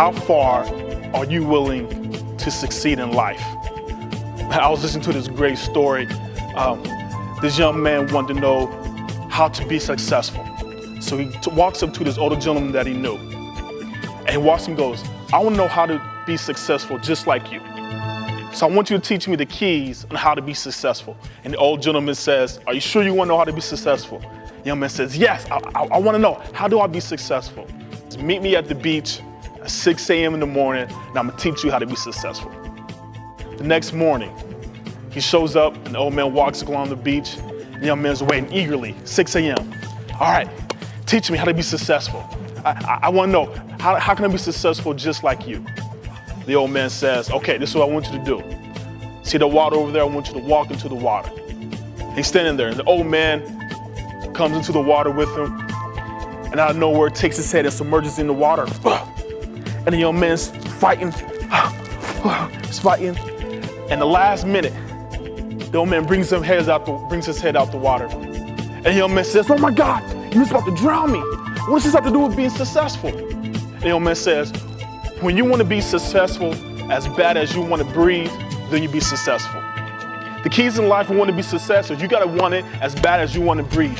how far are you willing to succeed in life? I was listening to this great story. This young man wanted to know how to be successful. So he walks up to this older gentleman that he knew. And he walks and goes, I want to know how to be successful just like you. So I want you to teach me the keys on how to be successful. And the old gentleman says, are you sure you want to know how to be successful? The young man says, yes, I want to know, how do I be successful? Meet me at the beach at 6 a.m. in the morning, and I'm gonna teach you how to be successful. The next morning, he shows up, and the old man walks along the beach. The young man's waiting eagerly, 6 a.m. All right, teach me how to be successful. I want to know, how can I be successful just like you? The old man says, okay, this is what I want you to do. See the water over there? I want you to walk into the water. He's standing there, and the old man comes into the water with him, and out of nowhere takes his head and submerges in the water. And the young man's fighting, he's fighting. And the last minute, the old man brings his head out the water. And the young man says, oh my God, you're about to drown me. What does this have to do with being successful? And the young man says, when you want to be successful as bad as you want to breathe, then you be successful. The keys in life, we want to be successful. You got to want it as bad as you want to breathe.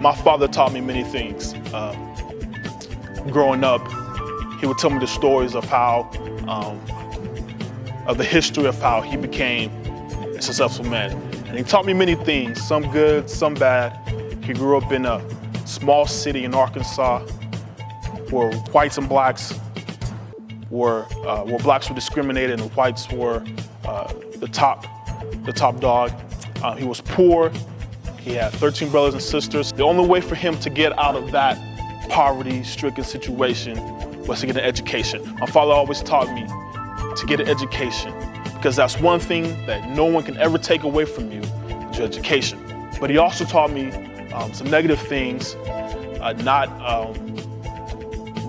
My father taught me many things. Growing up, he would tell me the stories of how, of the history of how he became a successful man. And he taught me many things, some good, some bad. He grew up in a small city in Arkansas where whites and blacks where blacks were discriminated and whites were the top dog. He was poor. He had 13 brothers and sisters. The only way for him to get out of that poverty-stricken situation was to get an education. My father always taught me to get an education because that's one thing that no one can ever take away from you, is your education. But he also taught me some negative things, not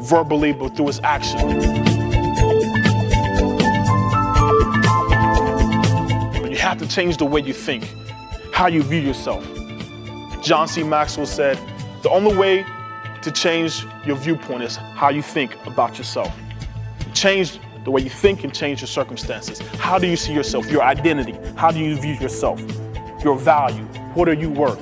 verbally, but through his action. You have to change the way you think, how you view yourself. John C. Maxwell said, the only way to change your viewpoint is how you think about yourself. Change the way you think and change your circumstances. How do you see yourself, your identity? How do you view yourself, your value? What are you worth?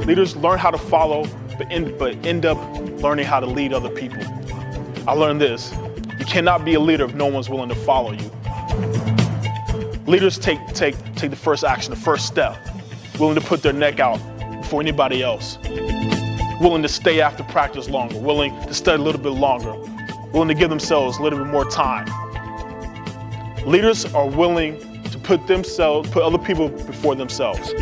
Leaders learn how to follow, but end up learning how to lead other people. I learned this. You cannot be a leader if no one's willing to follow you. Leaders take the first action, the first step, willing to put their neck out before anybody else, willing to stay after practice longer, willing to study a little bit longer, willing to give themselves a little bit more time. Leaders are willing to put other people before themselves.